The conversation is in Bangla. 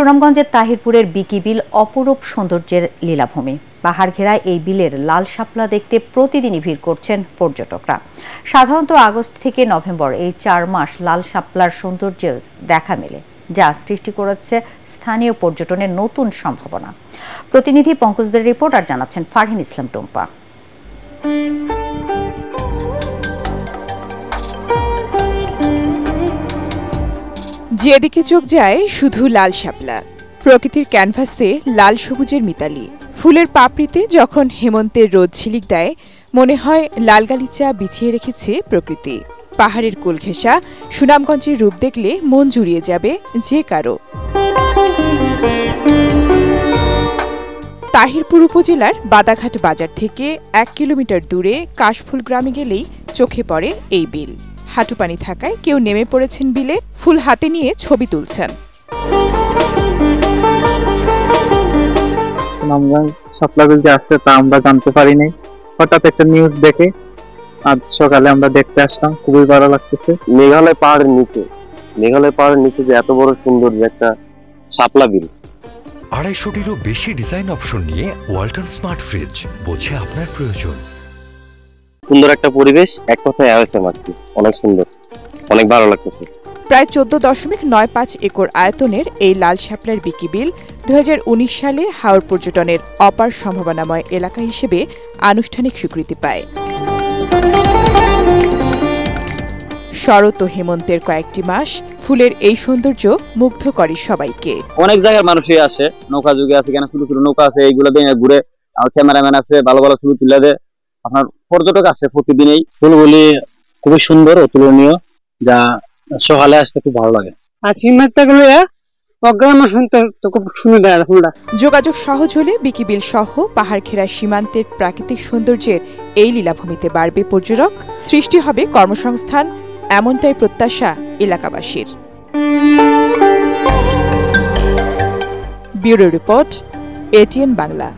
সুনামগঞ্জের তাহিরপুরের বিকি বিল অপরূপ সৌন্দর্যের লীলাভূমি। পাহাড় ঘেরা এই বিলের লাল শাপলা দেখতে প্রতিদিনই ভিড় করছেন পর্যটকরা। সাধারণত আগস্ট থেকে নভেম্বর এই 4 মাস লাল শাপলার সৌন্দর্য দেখা মেলে, যা সৃষ্টি করেছে স্থানীয় পর্যটনের নতুন সম্ভাবনা। প্রতিনিধি পঙ্কজদের রিপোর্ট আর জানাচ্ছেন ফারহিন ইসলাম টুম্পা। যেদিকে চোখ যায় শুধু লাল শাপলা, প্রকৃতির ক্যানভাসে লাল সবুজের মিতালি। ফুলের পাপড়িতে যখন হেমন্তের রোদ ঝিলিক দেয়, মনে হয় লাল গালিচা বিছিয়ে রেখেছে প্রকৃতি। পাহাড়ের কোল ঘেঁষা সুনামগঞ্জের রূপ দেখলে মন জুড়িয়ে যাবে যে কারো। তাহিরপুর উপজেলার বাদাঘাট বাজার থেকে 1 কিলোমিটার দূরে কাশফুল গ্রামে গেলেই চোখে পড়ে এই বিল। হাঁটু পানি থাকায় কেউ নেমে পড়েছেন বিলে, ফুল হাতে নিয়ে ছবি তুলছেন। সুনামগঞ্জ শাপলা বিল যে আসছে তা আমরা জানতে পারিনি, হঠাৎ একটা নিউজ দেখে আজ সকালে আমরা দেখতে আসলাম। খুবই ভালো লাগতেছে। মেঘালয় পাহাড়ের নিচে যে এত বড় সুন্দর যে একটা শাপলা বিল। 250-টিরও বেশি ডিজাইন অপশন নিয়ে ওয়ালটন স্মার্ট ফ্রিজ, বোঝে আপনার প্রয়োজন। সুন্দর একটা পরিবেশ, এক কথায় হয়েছে মাত্র, অনেক সুন্দর, অনেক ভালো লাগতেছে। প্রায় 14.95 একর আয়তনের এই লাল শাপলার বিকি বিল 2019 সালে হাওর পর্যটনের অপার সম্ভাবনাময় এলাকা হিসেবে আনুষ্ঠানিক স্বীকৃতি পায়। শরৎ ও হেমন্তের কয়েকটি মাস ফুলের এই সৌন্দর্য মুগ্ধ করে সবাইকে। অনেক জায়গার মানুষই আসে, নৌকা যুগে আছে, কেন ছোট ছোট নৌকা আছে, এইগুলো দিয়ে ঘুরে, ক্যামেরাম্যান আছে, ভালো ভালো ছবি তুলে দেয়। আপনার পর্যটক আসে প্রতিদিনই। ফুলগুলি খুবই সুন্দর, অতুলনীয়, যা সকালে আসতে খুব ভালো লাগে। আর সিমেন্টগুলো খুব সুন্দর ফুলটা। যোগাযোগ সহজ হলে বিকি বিল সহ পাহাড় ঘেরা সীমান্তের প্রাকৃতিক সৌন্দর্যের এই লীলাভূমিতে বাড়বে পর্যটক, সৃষ্টি হবে কর্মসংস্থান, এমনটাই প্রত্যাশা এলাকাবাসীর। Bureau report, ATN Bangla.